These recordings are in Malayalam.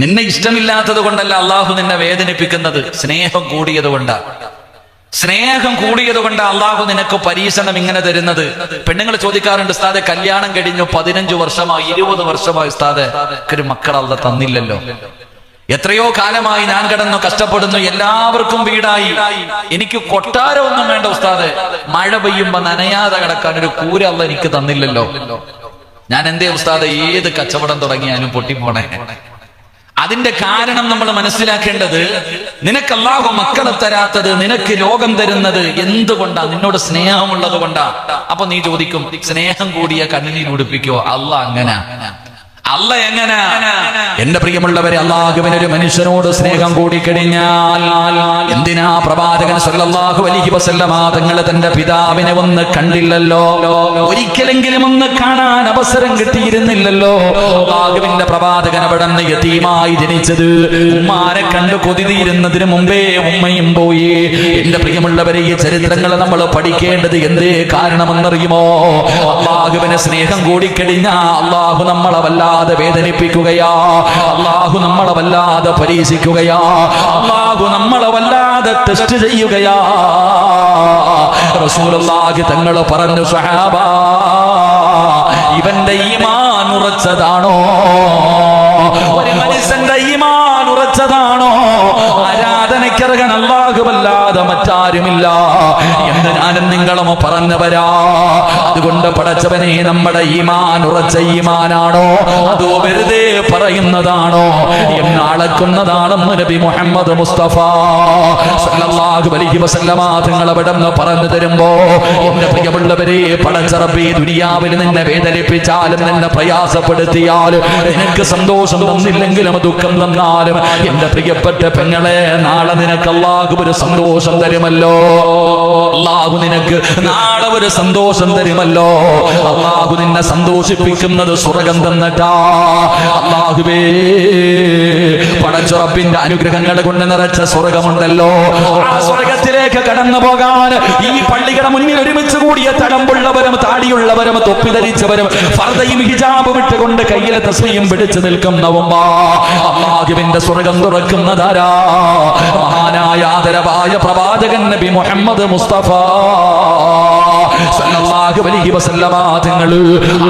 നിന്നെ ഇഷ്ടമില്ലാത്തത് കൊണ്ടല്ല അള്ളാഹു നിന്നെ വേദനിപ്പിക്കുന്നത്, സ്നേഹം കൂടിയത് കൊണ്ടാ. സ്നേഹം കൂടിയത് കൊണ്ട് അള്ളാഹു നിനക്ക് പരീക്ഷണം ഇങ്ങനെ തരുന്നത്. പെണ്ണുങ്ങൾ ചോദിക്കാറുണ്ട്, ഉസ്താദെ കല്യാണം കഴിഞ്ഞു 15 വർഷമായി 20 വർഷമായി ഉസ്താദെ ഒരു മക്കൾ അള്ളാഹ് തന്നില്ലല്ലോ. എത്രയോ കാലമായി ഞാൻ കിടന്നു കഷ്ടപ്പെടുന്നു, എല്ലാവർക്കും വീടായി, എനിക്ക് കൊട്ടാരമൊന്നും വേണ്ട ഉസ്താദെ, മഴ പെയ്യുമ്പോ നനയാതെ കിടക്കാൻ ഒരു കൂര അള്ളാഹ് എനിക്ക് തന്നില്ലല്ലോ. ഞാൻ എന്തേ ഉസ്താദെ ഏത് കച്ചവടം തുടങ്ങിയാലും പൊട്ടിപ്പോണേ. അതിന്റെ കാരണം നമ്മൾ മനസ്സിലാക്കേണ്ടത്, നിനക്ക് അല്ലാഹു മക്കളെ തരാത്തത്, നിനക്ക് ലോകം തരുന്നത് എന്തുകൊണ്ടാ? നിന്നോട് സ്നേഹമുള്ളത് കൊണ്ടാ. അപ്പൊ നീ ചോദിക്കും, സ്നേഹം കൂടിയ കണ്ണീർ ഉടുപ്പിക്കോ? അല്ലാഹ് അങ്ങനെ, അല്ല എങ്ങനെ? എന്റെ പ്രിയമുള്ളവരെ, അല്ലാഹുവിനൊരു മനുഷ്യനോട് സ്നേഹം കൂടിക്കഴിഞ്ഞാൽ എന്തിനാ പ്രവാചകൻ സല്ലല്ലാഹു അലൈഹി വസല്ലമ തങ്ങൾ തന്റെ പിതാവിനെ ഒന്ന് കണ്ടില്ലല്ലോ? ഒരിക്കലെങ്കിലും ഒന്ന് കാണാൻ അവസരം കിട്ടിയിരുന്നില്ലല്ലോ? അല്ലാഹുവിന്റെ പ്രവാചകൻ അവിടെ നിന്ന് യതീമായി ജനിച്ചത്, ഉമ്മാനെ കണ്ട് കൊതിതീരുന്നതിന് മുമ്പേ ഉമ്മയും പോയി. എന്റെ പ്രിയമുള്ളവരെ, ഈ ചരിത്രങ്ങൾ നമ്മൾ പഠിക്കേണ്ടത് എന്തേ കാരണമെന്നറിയുമോ? അല്ലാഹുവിനെ സ്നേഹം കൂടിക്കഴിഞ്ഞാൽ അല്ലാഹു നമ്മളെ വല്ലാതെ വേദനിപ്പിക്കുകയാ, അല്ലാഹു നമ്മളെ വല്ലാതെ പരീക്ഷിക്കുകയാ, അല്ലാഹു നമ്മളെ വല്ലാതെ ടെസ്റ്റ് ചെയ്യുകയാ. റസൂലുള്ളാഹി തങ്ങൾ പറഞ്ഞു, സഹാബാ, ഇവന്റെ ഈമാൻ ഉറച്ചതാണോ? ഒരു മനുഷ്യന്റെ ഈമാൻ ഉറച്ചതാണോ? ആരാധനയ്ക്കർഹൻ അല്ലാഹുവല്ലാതെ മറ്റാരുമില്ല എന്ന് ഞാനും നിങ്ങളും പറഞ്ഞവരാ. അതുകൊണ്ട് പടച്ചവനെ, നമ്മുടെ ഈമാൻ ഉറച്ച ഈമാനാണോ അതോ വെറുതെ പറയുന്നതാണോ എന്ന് അളക്കുന്നതാണെന്ന് നബി മുഹമ്മദ് മുസ്തഫ സല്ലല്ലാഹു അലൈഹി വസല്ലമ തങ്ങൾ അവിടെ നിന്ന് പറഞ്ഞു തരുമ്പോ, എന്റെ പ്രിയമുള്ളവരെ, പടച്ച റബ്ബേ, ദുനിയാവിൽ നിന്നെ വേദനിപ്പിച്ചാലും നിന്നെ പ്രയാസപ്പെടുത്തിയാലും നിനക്ക് സന്തോഷം തന്നില്ലെങ്കിലും ദുഃഖം തന്നാലും എന്റെ പ്രിയപ്പെട്ട പെങ്ങളെ, നാളെ നിനക്ക് അല്ലാഹു ഒരു സന്തോഷം തരുമല്ലോ. അല്ലാഹു നിനക്ക് നാളെ ഒരു സന്തോഷം തരുമല്ലോ. അല്ലാഹു നിന്നെ സന്തോഷിപ്പിക്കുന്നത് സ്വർഗം തന്നിട്ടാ. അല്ലാഹുവേ, പടച്ച റബ്ബിന്റെ അനുഗ്രഹങ്ങൾ കൊണ്ട് നിറച്ച സ്വർഗമുണ്ടല്ലോ. ആ സ്വർഗത്തിലേക്ക് കടന്നു പോകാൻ ഈ പള്ളിയുടെ മുന്നിൽ ഒരുമിച്ച് കൂടിയ തടമ്പുള്ളവരും താടിയുള്ളവരും തൊപ്പി ധരിച്ചവരും ഫർദയും ഹിജാബും ഇട്ടുകൊണ്ട് കയ്യിലെ തസ്ബീഹും പിടിച്ചു നിൽക്കുന്നവരും അല്ലാഹുവിന്റെ സ്വർഗം തുറക്കുന്നതാരാ? മഹാനായ ആദരവായ പ്രവാചകൻ നബി മുഹമ്മദ് മുസ്തഫ സല്ലല്ലാഹു അലൈഹി വസല്ലമ തങ്ങൾ.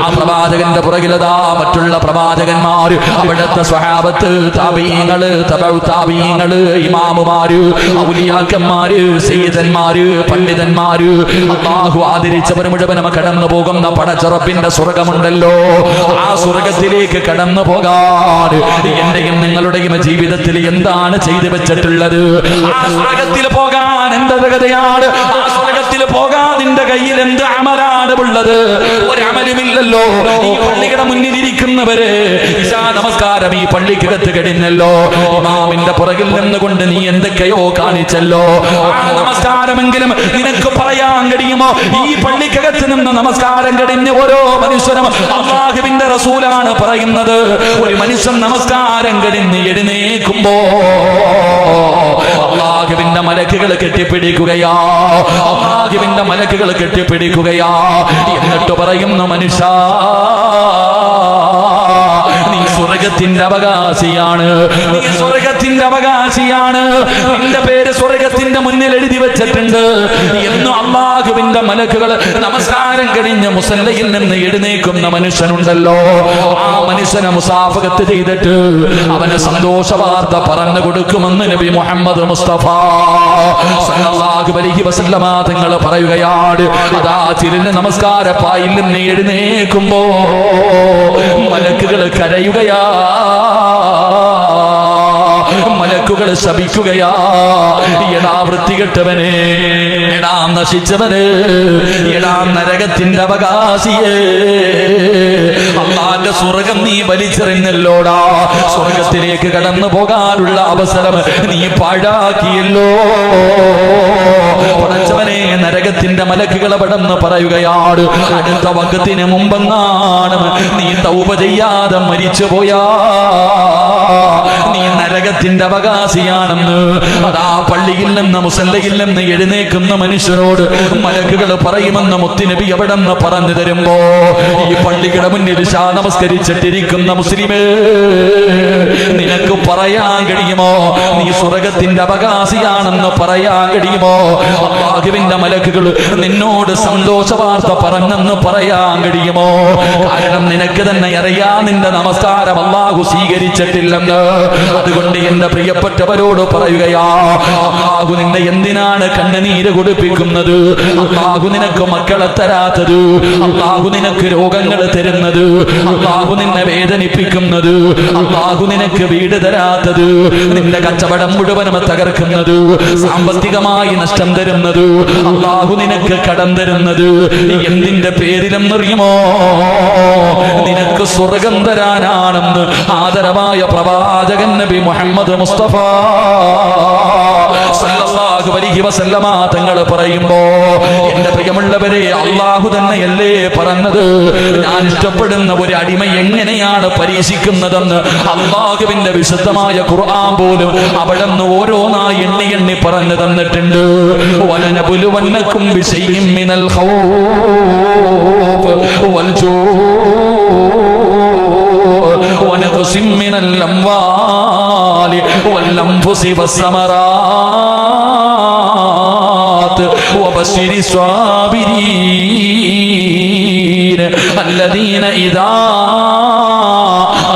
ആ പ്രവാചകന്റെ പുറകിലതാ മറ്റുള്ള പ്രവാചകന്മാർ, അവിടുത്തെ സ്വഹാബത്ത്, താബീഈങ്ങള്, തബഉ താബീഈങ്ങള്, ഇമാമുമാര്, ഔലിയാക്കന്മാര്, സയ്യിദന്മാര്, പണ്ഡിതന്മാര്, അല്ലാഹു ആദരിച്ചവർ മുഴുവനും കടന്നു പോകുന്ന പടച്ച റബ്ബിന്റെ സ്വർഗമുണ്ടല്ലോ. ആ സ്വർഗത്തിലേക്ക് കടന്നു പോകാൻ എന്റെയും നിങ്ങളുടെയും ജീവിതത്തിൽ എന്താണ് ചെയ്തു വെച്ചിട്ടുള്ളത്? ആ സ്വർഗത്തിൽ പോകാൻ എന്ത് കഥയാണ്? ആ സ്വർഗത്തിൽ പോകാൻ നിന്റെ കയ്യിൽ എന്ത് അമലാണ് ഉള്ളത്? ഒരമലുമില്ലല്ലോ. ഈ പള്ളിയുടെ മുന്നിൽ ഇരിക്കുന്നവര് ഇശാ നമസ്കാരം ഈ പള്ളിക്കകത്ത് കഴിഞ്ഞല്ലോ. ഇമാമിന്റെ പുറകിൽ നിന്നുകൊണ്ട് നീ എന്തൊക്കെയോ കാണിച്ചല്ലോ. ആ നമസ്കാരമെങ്കിലും നിനക്ക് പറയാൻ കഴിയുമോ? ഈ പള്ളിക്കകത്ത് നിന്ന് നമസ്കാരം കഴിഞ്ഞ ഓരോ മനുഷ്യനും അല്ലാഹുവിന്റെ റസൂലാണ് പറയുന്നത്, ഒരു മനുഷ്യൻ നമസ്കാരം കഴിഞ്ഞ് എഴുന്നേൽക്കുമ്പോ അല്ലാഹുവിന്റെ മലക്കുകൾ കെട്ടിപ്പിടിക്കുകയാ, അല്ലാഹുവിന്റെ മലക്കുകൾ കെട്ടിപ്പിടിക്കുകയാ. എന്നിട്ട് പറയുന്ന, മനുഷ്യ, നീ സ്വർഗത്തിന്റെ അവകാശിയാണ്, നീ സ്വർഗത്തിന്റെ അവകാശിയാണ്, നിന്റെ പേര് സ്വർഗത്തിന്റെ മുന്നിൽ എഴുതി വെച്ചിട്ടുണ്ട് എന്ന് അല്ലാഹുവിന്റെ മലക്കുകൾ നമസ്കാരം കഴിഞ്ഞ് മുസല്ലയിൽ നിന്ന് എഴുന്നേൽക്കുന്ന മനുഷ്യനുണ്ടല്ലോ. ആ മനുഷ്യനെ മുസാഫഹത്ത് ചെയ്തിട്ട് അവന് സന്തോഷ വാർത്ത പറഞ്ഞു കൊടുക്കുമെന്ന് നബി മുഹമ്മദ് മുസ്തഫ സല്ലല്ലാഹു അലൈഹി വസല്ലമ തങ്ങൾ പറയുകയാണ്. അതാ തിരിഞ്ഞ് നമസ്കാരപ്പായിൽ നിന്ന് എഴുന്നേൽക്കുമ്പോ മലക്കുകൾ കരയുകയാ, മലക്കുകൾ ശപിക്കുകയാ. എടാ വൃത്തികെട്ടവനെ, എടാ നശിച്ചവന്, എടാ നരകത്തിന്റെ അവകാശിയേ, അല്ലാഹുവിന്റെ സ്വർഗം നീ വലിച്ചെറിഞ്ഞല്ലോടാ. സ്വർഗത്തിലേക്ക് കടന്നു പോകാനുള്ള അവസരം നീ പാഴാക്കിയല്ലോ. പടച്ചവനെ, നരകത്തിന്റെ മലക്കുകൾ അവിടെന്ന് പറയുകയാണ്, അടുത്ത വഖത്തിന് മുമ്പെങ്ങാനും നീ തൗബ ചെയ്യാതെ മരിച്ചുപോയാ നീ നരക നരകത്തിന്റെ അവകാശിയാണെന്ന് അതാ പള്ളിയിൽ നിന്ന് മുസല്ലയിൽ നിന്ന് എഴുന്നേക്കുന്ന മനുഷ്യരോട് മലക്കുകൾ പറയുമെന്ന് മുത്തുനബി അവിടെ നിന്ന് പറഞ്ഞു തരുമ്പോ ഈ പള്ളിയുടെ മുന്നിൽ നമസ്കരിച്ചിട്ടിരിക്കുന്ന മുസ്ലിമേ, നിനക്ക് പറയാൻ കഴിയുമോ നീ സ്വർഗത്തിന്റെ അവകാശിയാണെന്ന് പറയാൻ കഴിയുമോ? അല്ലാഹുവിന്റെ മലക്കുകൾ നിന്നോട് സന്തോഷ വാർത്ത പറഞ്ഞെന്ന് പറയാൻ കഴിയുമോ? കാരണം നിനക്ക് തന്നെ അറിയാം നിന്റെ നമസ്കാരം അല്ലാഹു സ്വീകരിച്ചിട്ടില്ലെന്ന്. അതുകൊണ്ട് എന്റെ പ്രിയപ്പെട്ടവരോട് പറയുകയാ, അല്ലാഹു നിന്നെ എന്തിനാണ് കണ്ണുനീര് കുടിപ്പിക്കുന്നത്? അല്ലാഹു നിനക്ക് മക്കളെ തരാത്തത്, അല്ലാഹു നിനക്ക് രോഗങ്ങൾ തരുന്നത്, അല്ലാഹു നിന്നെ വേദനിപ്പിക്കുന്നത്, അല്ലാഹു നിനക്ക് വീട് തരാത്തത്, നിന്റെ കച്ചവടം മുഴുവനും തകർക്കുന്നത്, സാമ്പത്തികമായി നഷ്ടം തരുന്നത്, അല്ലാഹു നിനക്ക് കടം തരുന്നത് എന്തിന്റെ പേരിലെന്നറിയുമോ? നിനക്ക് സ്വർഗം തരാനാണെന്ന് ആദരവായ പ്രവാചകൻ നബി മുഹമ്മദ് മുസ്തഫ സല്ലല്ലാഹു അലൈഹി വസല്ലമ തങ്ങൾ പറയുമ്പോ, എന്റെ പ്രിയമുള്ളവരെ, അല്ലാഹു തന്നെയല്ലേ പറഞ്ഞത് ഞാൻ ഇഷ്ടപ്പെടുന്ന ഒരു അടിമ എങ്ങനെയാണ് പരീക്ഷിക്കുന്നതെന്ന്? അല്ലാഹുവിന്റെ വിശുദ്ധമായ ഖുർആൻ പോലും അവിടെന്ന് ഓരോന്നായി എണ്ണി എണ്ണി പറഞ്ഞു തന്നിട്ടുണ്ട്. വലനബുലുവന്നകും ബിശൈഇൻ മിനൽ ഖൗഫ് വൽജൂഇ വനഖ്സിൻ മിനൽ അംവാലി വൽഅൻഫുസി വസ്സമറാത്ത് വബശ്ശിരി സ്വാബിരീൻ الذين إذا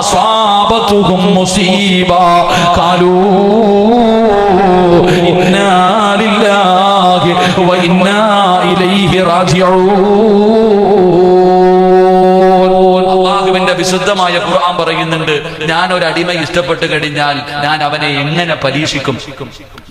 أصابتهم مصيبة قالوا إنا لله وإنا إليه راجعون. അല്ലാഹുവിന്റെ വിശുദ്ധമായ ഖുർആൻ പറയുന്നുണ്ട്, ഞാൻ ഒരു അടിമയെ ഇഷ്ടപ്പെട്ട് കഴിഞ്ഞാൽ ഞാൻ അവനെ എങ്ങനെ പരീക്ഷിക്കും,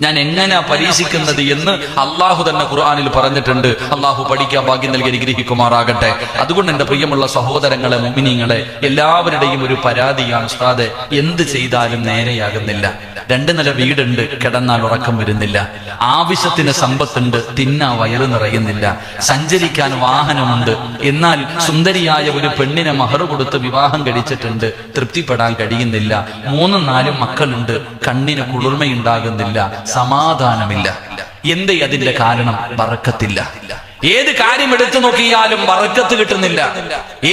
ഞാൻ എങ്ങനെ പരീക്ഷിക്കുന്നത് എന്ന് അല്ലാഹു തന്നെ ഖുർആനിൽ പറഞ്ഞിട്ടുണ്ട്. അല്ലാഹു പഠിക്കാൻ ഭാഗ്യം നൽകി അനുഗ്രഹിക്കുമാറാകട്ടെ. അതുകൊണ്ട് എന്റെ പ്രിയമുള്ള സഹോദരങ്ങളെ, മുഅ്മിനീങ്ങളെ, എല്ലാവരുടെയും ഒരു പരാതിയാണ്, ഉസ്താദേ എന്ത് ചെയ്താലും നേരെയാകുന്നില്ല. 2 നില വീടുണ്ട്, കിടന്നാൽ ഉറക്കം വരുന്നില്ല. ആവശ്യത്തിന് സമ്പത്തുണ്ട്, തിന്നാ വയറ് നിറയുന്നില്ല. സഞ്ചരിക്കാൻ വാഹനമുണ്ട്, എന്നാൽ സുന്ദരിയായ ഒരു പെണ്ണിനെ മഹർ കൊടുത്ത് വിവാഹം കഴിച്ചിട്ടുണ്ട്, തൃപ്തിപ്പെടാൻ കഴിയുന്നില്ല. 3-4 മക്കളുണ്ട്, കണ്ണിന് കുളിർമയുണ്ടാകുന്നില്ല, സമാധാനമില്ല. എന്തേ അതിന്റെ കാരണം? ബറക്കത്തില്ല. ഏത് കാര്യം എടുത്തു നോക്കിയാലും ബറക്കത്ത് കിട്ടുന്നില്ല.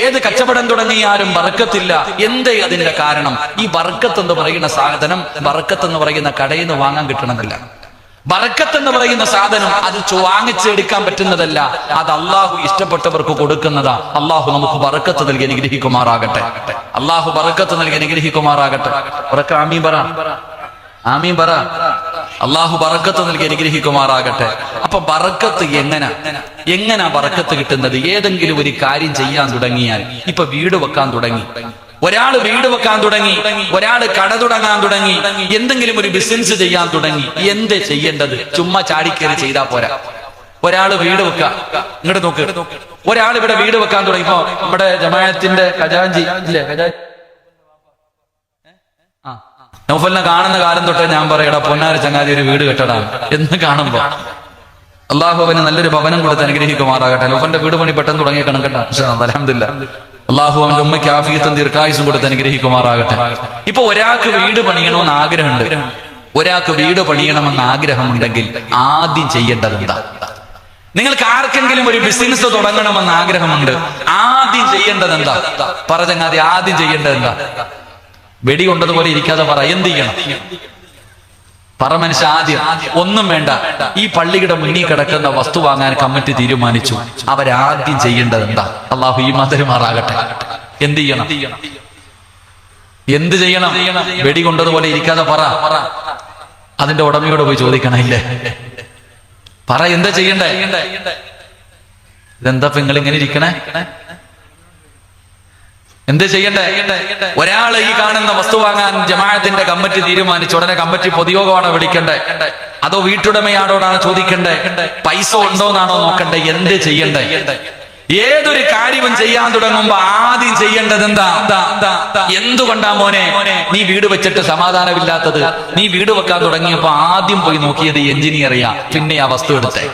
ഏത് കച്ചവടം തുടങ്ങിയാലും ബറക്കത്തില്ല. എന്തേ അതിന്റെ കാരണം? ഈ ബറക്കത്ത് എന്ന് പറയുന്ന സാധനം ബറക്കത്ത് എന്ന് പറയുന്ന കടയിൽ നിന്ന് വാങ്ങാൻ കിട്ടണമെന്നല്ല. ബറക്കത്ത് എന്ന് പറയുന്ന സാധനം അത് വാങ്ങിച്ചെടുക്കാൻ പറ്റുന്നതല്ല. അത് അള്ളാഹു ഇഷ്ടപ്പെട്ടവർക്ക് കൊടുക്കുന്നതാ. അള്ളാഹു നമുക്ക് ബറക്കത്ത് നൽകി അനുഗ്രഹിക്കുമാറാകട്ടെ. അള്ളാഹു ബറക്കത്ത് നൽകി അനുഗ്രഹിക്കുമാറാകട്ടെ. ആമീൻ പറ, ആമീൻ പറ. അള്ളാഹു ബറക്കത്ത് നൽകി അനുഗ്രഹിക്കുമാറാകട്ടെ. അപ്പൊ ബറക്കത്ത് എങ്ങനെ ബറക്കത്ത് കിട്ടുന്നത്? ഏതെങ്കിലും ഒരു കാര്യം ചെയ്യാൻ തുടങ്ങിയാൽ, ഇപ്പൊ വീട് വെക്കാൻ തുടങ്ങി, ഒരാള് വീട് വെക്കാൻ തുടങ്ങി, ഒരാള് കട തുടങ്ങാൻ തുടങ്ങി, എന്തെങ്കിലും ഒരു ബിസിനസ് ചെയ്യാൻ തുടങ്ങി. എന്ത് ചെയ്യേണ്ടത്? ചുമ്മാ ചാടിക്കേറി ചെയ്താൽ പോരാ. ഒരാള് വീട് വെക്കാം, ഇങ്ങോട്ട് നോക്ക്, ഒരാൾ ഇവിടെ വീട് വെക്കാൻ തുടങ്ങി. ഇപ്പൊ നമ്മുടെ ജമാഅത്തിന്റെ ഖജാൻജി ഇല്ലേ, നൗഫലിനെ കാണുന്ന കാലം തൊട്ടേ ഞാൻ പറയടാ, പൊന്നാര ചങ്ങാതി ഒരു വീട് കെട്ടടാ എന്ന് കാണുമ്പോ അള്ളാഹു അവന് നല്ലൊരു ഭവനം കൊടുത്ത് അനുഗ്രഹിക്കുമാറാകട്ടെ. നൗഫലിന്റെ വീട് പണി പെട്ടെന്ന് തുടങ്ങിയ കണക്കട്ടെ, അൽഹംദുലില്ലാ. അള്ളാഹു അവന്റെ ഉമ്മയ്ക്ക് ആഫിയത്തും ദീർഘായുസും കൊടുത്ത് അനുഗ്രഹിക്കുമാറാകട്ടെ. ഇപ്പൊ ഒരാൾക്ക് വീട് പണിയണമെന്ന് ആഗ്രഹമുണ്ട്, ഒരാൾക്ക് വീട് പണിയണമെന്ന് ആഗ്രഹമുണ്ടെങ്കിൽ ആദ്യം ചെയ്യേണ്ടത് എന്താ? നിങ്ങൾക്ക് ആർക്കെങ്കിലും ഒരു ബിസിനസ് തുടങ്ങണമെന്ന് ആഗ്രഹമുണ്ട്, ആദ്യം ചെയ്യേണ്ടത് എന്താ? പറഞ്ഞങ്ങാതി ആദ്യം ചെയ്യേണ്ടത് എന്താ? വെടി കൊണ്ടതുപോലെ ഇരിക്കാതെ പറ, എന്ത് ചെയ്യണം? പറ മനുഷ്യ. ആദ്യം ഒന്നും വേണ്ട, ഈ പള്ളിയുടെ മുന്നിൽ കിടക്കുന്ന വസ്തു വാങ്ങാൻ കമ്മിറ്റി തീരുമാനിച്ചു. അവരാദ്യം ചെയ്യേണ്ടത് എന്താ? അള്ളാഹു ഈ മതരുമാറാകട്ടെ. എന്ത് ചെയ്യണം? എന്ത് ചെയ്യണം? വെടി കൊണ്ടതുപോലെ ഇരിക്കാതെ പറ. അതിന്റെ ഉടമയോട് പോയി ചോദിക്കണം, ഇല്ലേ? പറ, എന്താ ചെയ്യണ്ടേ? ഇതെന്താ നിങ്ങൾ ഇങ്ങനെ ഇരിക്കണേ? എന്ത് ചെയ്യണ്ടേ? ഒരാള് ഈ കാണുന്ന വസ്തു വാങ്ങാൻ ജമാഅത്തിന്റെ കമ്മിറ്റി തീരുമാനിച്ചു. ഉടനെ കമ്മിറ്റി പൊതുയോഗമാണോ വിളിക്കണ്ടേ? അതോ വീട്ടുടമയാണോടാണ് ചോദിക്കണ്ടേ? പൈസ ഉണ്ടോന്നാണോ നോക്കണ്ടേ? എന്ത് ചെയ്യണ്ടേ? ഏതൊരു കാര്യവും ചെയ്യാൻ തുടങ്ങുമ്പോ ആദ്യം ചെയ്യേണ്ടത് എന്താ? എന്തുകൊണ്ടാ മോനെ നീ വീട് വെച്ചിട്ട് സമാധാനമില്ലാത്തത്? നീ വീട് വെക്കാൻ തുടങ്ങിയപ്പോ ആദ്യം പോയി നോക്കിയത് എഞ്ചിനീയറിയാ, പിന്നെ ആ വസ്തു എടുത്തേ.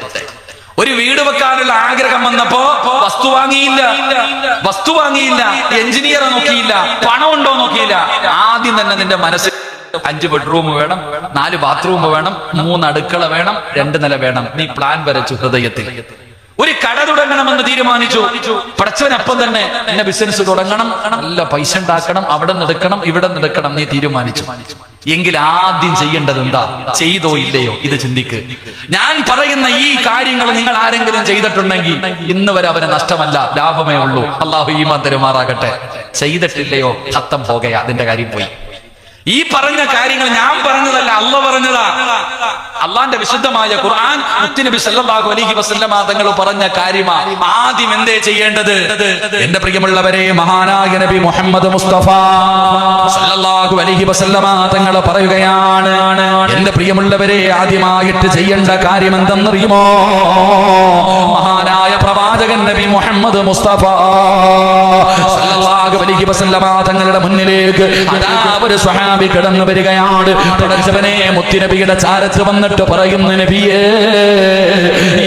ഒരു വീട് വെക്കാനുള്ള ആഗ്രഹം വന്നപ്പോ വസ്തു വാങ്ങിയില്ല, എഞ്ചിനീയറെ നോക്കിയില്ല, പണം ഉണ്ടോ നോക്കിയില്ല. ആദ്യം തന്നെ നിന്റെ മനസ്സിൽ 5 ബെഡ്റൂം വേണം, 4 ബാത്റൂം വേണം, 3 അടുക്കള വേണം, 2 നില വേണം. നീ പ്ലാൻ വരച്ചു ഹൃദയത്തിൽ. ഒരു കട തുടങ്ങണമെന്ന് തീരുമാനിച്ചു. പടച്ചവനപ്പം തന്നെ എന്നെ ബിസിനസ് തുടങ്ങണം, നല്ല പൈസ ഉണ്ടാക്കണം, അവിടെ നിന്നെടുക്കണം, ഇവിടെ നിന്നെടുക്കണം. നീ തീരുമാനിച്ചു എങ്കിൽ ആദ്യം ചെയ്യേണ്ടത് എന്താ? ചെയ്തോ ഇല്ലയോ ഇത് ചിന്തിക്ക്. ഞാൻ പറയുന്ന ഈ കാര്യങ്ങൾ നിങ്ങൾ ആരെങ്കിലും ചെയ്തിട്ടുണ്ടെങ്കിൽ ഇന്ന് വരെ അവന് നഷ്ടമല്ല, ലാഭമേ ഉള്ളൂ. അള്ളാഹു ഈമാൻ തരുമാറാകട്ടെ. ചെയ്തിട്ടില്ലയോ ഖത്തം പോകയാ, അതിന്റെ കാര്യം പോയി. ഈ പറഞ്ഞ കാര്യങ്ങൾ ഞാൻ പറഞ്ഞതല്ല, അള്ളാഹ് പറഞ്ഞതാ. അള്ളാന്റെ വിശുദ്ധമായ ഖുർആൻ മുത്തുനബി സല്ലല്ലാഹു അലൈഹി വസല്ലമ തങ്ങൾ പറഞ്ഞ കാര്യമാ. ആദ്യം എന്തേ ചെയ്യേണ്ടത്? എന്റെ പ്രിയമുള്ളവരെ, മഹാനായ നബി മുഹമ്മദ് മുസ്തഫ സല്ലല്ലാഹു അലൈഹി വസല്ലമ തങ്ങൾ പറയുകയാണ്, എന്റെ പ്രിയമുള്ളവരെ, ആദ്യമായിട്ട് ചെയ്യേണ്ട കാര്യം എന്തെന്നറിയുമോ? മഹാനായ പ്രവാചകൻ നബി മുഹമ്മദ് മുസ്തഫ സല്ലല്ലാഹു അലൈഹി വസല്ലമ തങ്ങളുടെ മുന്നിലേക്ക് അതാ ഒരു സ്വഹാബി കടന്നു വരികയാണ്. പടച്ചവനെ, മുത്തുനബിയുടെ ചാരത്ത് വന്നിട്ട് പറയുന്നു, നബിയേ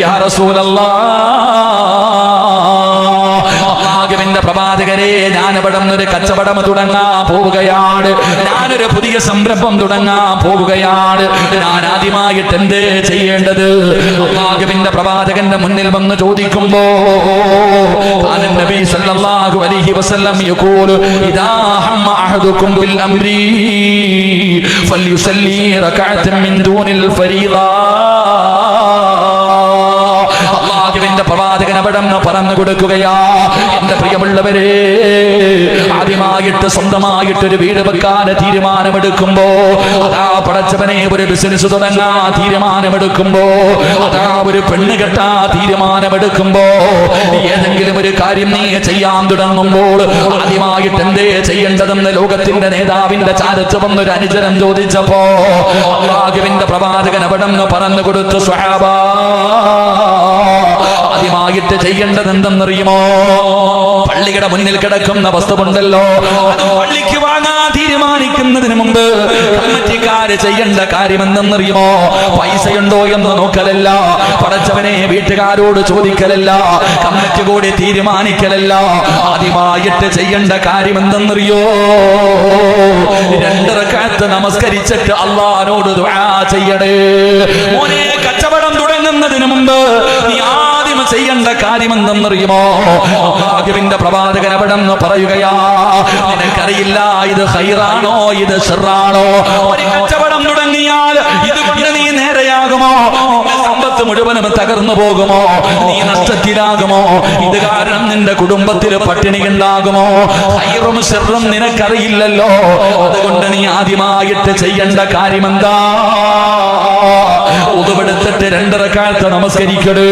യാ റസൂലല്ലാഹ്, പ്രവാചകരെ, ഞാൻ ഇവിടെ ഒരു കച്ചവടം തുടങ്ങാൻ പോവുകയാണ്. ഞാനൊരു പുതിയ സംരംഭം തുടങ്ങാൻ പോവുകയാണ്. ഞാൻ ആദ്യമായിട്ട് എന്തേ ചെയ്യേണ്ടത്? അല്ലാഹുവിന്റെ പ്രവാചകന്റെ മുന്നിൽ വന്ന് ചോദിക്കുമ്പോ നബി സല്ലല്ലാഹു അലൈഹി വസല്ലം യഖൂലു ഇദാ ഹമ്മ അഹദുകും ബിൽ അംരി ഫൽയുസല്ലി റകഅതൻ മിൻ ദൂനിൽ ഫരീള. അല്ലാഹുവിന്റെ പ്രവാചകൻ അവിടെ പറഞ്ഞു കൊടുക്കുകയാ, എന്റെ പ്രിയമുള്ളവരെ, ആദ്യമായിട്ട് സ്വന്തമായിട്ട് ഒരു വീട് വെക്കാൻ തീരുമാനമെടുക്കുമ്പോ, അതാ പടച്ചവനെ ഒരു ബിസിനസ് തുടങ്ങാൻ തീരുമാനമെടുക്കുമ്പോ, അതാ ഒരു പെണ്ണ് കെട്ടാ തീരുമാനമെടുക്കുമ്പോ, ഏതെങ്കിലും ഒരു കാര്യം നീ ചെയ്യാൻ തുടങ്ങുമ്പോൾ ആദ്യമായിട്ട് എന്തേ ചെയ്യേണ്ടതെന്ന് ലോകത്തിന്റെ നേതാവിന്റെ ചാരത്ത് വന്നൊരു അനുചരൻ ചോദിച്ചപ്പോ അല്ലാഹുവിന്റെ പ്രവാചകൻ അവിടെ പറഞ്ഞു കൊടുത്തു, സ്വഹാബാ, ആദ്യമായിട്ട് ചെയ്യേണ്ടത് എന്തെന്നറിയുമോ? പള്ളിയുടെ മുന്നിൽ കിടക്കുന്ന വസ്തുവുണ്ടല്ലോ, അത് പള്ളിക്ക് വാങ്ങാൻ തീരുമാനിക്കുന്നതിന് മുമ്പ് കമ്മിറ്റിക്കാര് ചെയ്യേണ്ട കാര്യം എന്തെന്നറിയുമോ? പൈസയുണ്ടോ എന്ന് നോക്കലല്ല, പടച്ചവനെ വീട്ടുകാരോട് ചോദിക്കലല്ല, കമ്മിറ്റി കൂടി തീരുമാനിക്കലല്ല. ആദ്യമായിട്ട് ചെയ്യേണ്ട കാര്യം എന്തെന്നറിയോ? 2 റക്അത്ത് നമസ്കരിച്ചിട്ട് അല്ലാഹുവോട് ദുആ ചെയ്യണേ. മോനെ, കച്ചവടം തുടങ്ങുന്നതിന് മുമ്പ് നീ ആദ്യം ചെയ്യേണ്ട കാര്യം എന്തെന്നറിയുമോ? അല്ലാഹുവിന്റെ പ്രവാചകൻ അവിടെ പറയുകയാ, നിനക്കറിയില്ല ഇത് ഖൈറാണോ ഇത് ശർറാണോ? ഒരു കച്ചവടം തുടങ്ങിയാൽ ഇതുകൊണ്ട് നീ നേരെയാകുമോ? സമ്പത്ത് മുഴുവനും തകർന്നു പോകുമോ? നീ നഷ്ടത്തിലാകുമോ? ഇത് കാരണം നിന്റെ കുടുംബത്തിൽ പട്ടിണി ഉണ്ടാകുമോ? ഖൈറും ശർറും നിനക്കറിയില്ലല്ലോ. അതുകൊണ്ട് നീ ആദ്യമായിട്ട് ചെയ്യേണ്ട കാര്യം എന്താ? ഉദുവെടുത്തിട്ട് 2 റക്അത്ത് നമസ്കരിക്കട്.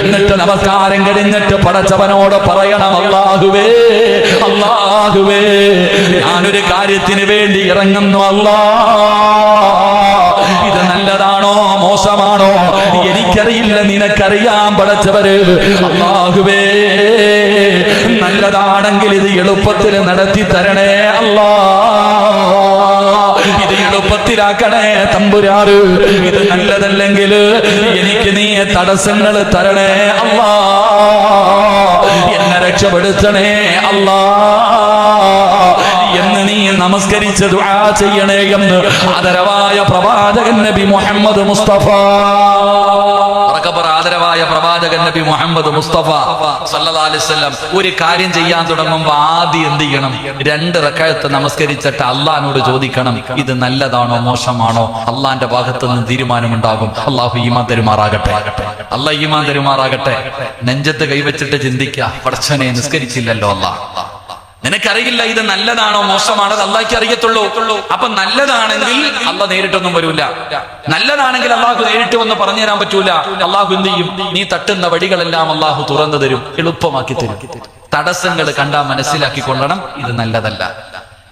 എന്നിട്ട് നമസ്കാരം കഴിഞ്ഞിട്ട് പടച്ചവനോട് പറയണം, അല്ലാഹുവേ, അല്ലാഹുവേ, ഞാനൊരു കാര്യത്തിന് വേണ്ടി ഇറങ്ങുന്നു. അല്ലാഹ്, ഇത് നല്ലതാണോ മോശമാണോ എനിക്കറിയില്ല, നിനക്കറിയാം പടച്ചവര്. അല്ലാഹുവേ, നല്ലതാണെങ്കിൽ ഇത് എളുപ്പത്തിൽ നടത്തി തരണേ അല്ലാഹ്, ഇത് എളുപ്പത്തിലാക്കണേ തമ്പുരാറ്. ഇത് നല്ലതല്ലെങ്കിൽ എനിക്ക് നീ തടസ്സങ്ങൾ തരണേ അല്ലാഹ്, എന്നെ രക്ഷപ്പെടുത്തണേ അല്ലാഹ് എന്ന് നീ നമസ്കരിച്ച് ദുആ ചെയ്യണേ എന്ന് ആദരവായ പ്രവാചകൻ നബി മുഹമ്മദ് മുസ്തഫ, ആദരവായ പ്രവാചകൻ നബി മുഹമ്മദ് മുസ്തഫ സല്ലല്ലാഹു അലൈഹി വസല്ലം ഒരു കാര്യം ചെയ്യാൻ തുടങ്ങുമ്പോൾ ആദ്യം എന്ത് ചെയ്യണം? 2 റക്അത്ത് നമസ്കരിച്ചിട്ട് അള്ളാഹിനോട് ചോദിക്കണം, ഇത് നല്ലതാണോ മോശമാണോ? അള്ളാന്റെ ഭാഗത്ത് നിന്ന് തീരുമാനമുണ്ടാകും. അള്ളാഹു ഈമാൻ തരുമാറാകട്ടെ. അള്ളാഹ് ഈമാൻ തരുമാറാകട്ടെ. നെഞ്ചത്ത് കൈവച്ചിട്ട് ചിന്തിക്കുക, പടച്ചവനെ, നിസ്കരിച്ചില്ലല്ലോ അല്ലാഹ്, നിനക്കറിയില്ല ഇത് നല്ലതാണോ മോശമാണോ, അള്ളാഹ്ക്ക് അറിയത്തുള്ളൂ. അപ്പൊ നല്ലതാണെങ്കിൽ അള്ളാഹ് നേരിട്ടൊന്നും വരൂല, നല്ലതാണെങ്കിൽ അള്ളാഹു നേരിട്ട് വന്ന് പറഞ്ഞു തരാൻ പറ്റൂല. അള്ളാഹു എന്ത് ചെയ്യും? നീ തട്ടുന്ന വഴികളെല്ലാം അള്ളാഹു തുറന്നു തരും, എളുപ്പമാക്കി തരും. തടസ്സങ്ങൾ കണ്ടാ മനസ്സിലാക്കിക്കൊള്ളണം, ഇത് നല്ലതല്ല.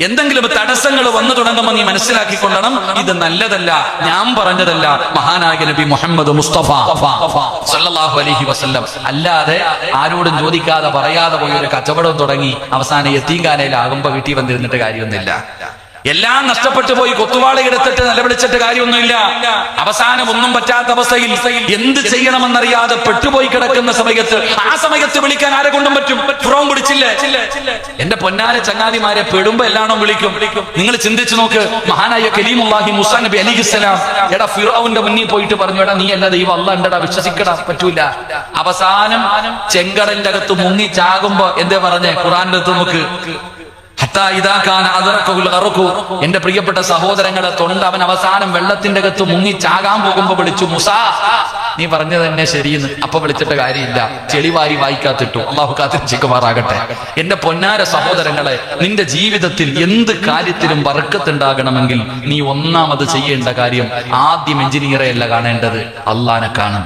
എന്തെങ്കിലും തടസ്സങ്ങൾ വന്നു തുടങ്ങുമ്പോൾ നീ മനസ്സിലാക്കിക്കൊള്ളണം, ഇത് നല്ലതല്ല, ഞാൻ പറഞ്ഞതല്ല, മഹാനായ നബി മുഹമ്മദ് മുസ്തഫ സല്ലല്ലാഹു അലൈഹി വസല്ലം. അല്ലാതെ ആരോടും ചോദിക്കാതെ പറയാതെ പോയി ഒരു കച്ചവടം തുടങ്ങി അവസാനം യതീംഖാനയിലാകുമ്പോ വീട്ടിൽ വന്നിരുന്നിട്ട് കാര്യമൊന്നുമില്ല. എല്ലാം നഷ്ടപ്പെട്ടു പോയി. കൊത്തുവാള എടുത്തിട്ട് നിലവിളിച്ചിട്ട് കാര്യമൊന്നുമില്ല. അവസാനം ഒന്നും പറ്റാത്ത അവസ്ഥയിൽ എന്ത് ചെയ്യണമെന്നറിയാതെ പെട്ടുപോയി കിടക്കുന്ന സമയത്ത് ആ സമയത്ത് വിളിക്കാൻ ആരെ കൊണ്ടും പറ്റും? ഫിറൗൻ വിളിച്ചില്ലേ? എന്റെ പൊന്നാര ചങ്ങാതിമാരെ, പെടുമ്പോ എല്ലാണോ വിളിക്കും? നിങ്ങൾ ചിന്തിച്ചു നോക്ക്. മഹാനായ കലീമുല്ലാഹി മൂസാ നബി അലൈഹിസ്സലാം എടാ ഫിറൗന്റെ മുന്നിൽ പോയിട്ട് പറഞ്ഞു, എടാ നീ അല്ല ദൈവം, അല്ലാഹ് ഉണ്ടെടാ, വിശ്വസിക്കടാ, പറ്റൂല. അവസാനം ചെങ്കടലിന്റെ അകത്ത് മുങ്ങി ചാകുമ്പോ എന്തേ പറഞ്ഞേ? ഖുർആന്റെ അടുത്ത് നോക്ക്. എന്റെ പ്രിയപ്പെട്ട സഹോദരങ്ങളെ, തൊണ്ട അവൻ അവസാനം വെള്ളത്തിന്റെ അകത്ത് മുങ്ങി ചാകാൻ പോകുമ്പോ വിളിച്ചു, മുസാ നീ പറഞ്ഞത് തന്നെ ശരിയെന്ന്. അപ്പൊ വിളിച്ചിട്ട് കാര്യമില്ല, ചെളിവാരി വായിക്കാത്തിട്ടു. അള്ളാഹു കാത്തിരിക്കുമാറാകട്ടെ. എന്റെ പൊന്നാര സഹോദരങ്ങളെ, നിന്റെ ജീവിതത്തിൽ എന്ത് കാര്യത്തിലും ബർക്കത്തുണ്ടാകണമെങ്കിൽ നീ ഒന്നാമത് ചെയ്യേണ്ട കാര്യം, ആദ്യം എഞ്ചിനീയറെ അല്ല കാണേണ്ടത്, അള്ളാനെ കാണും.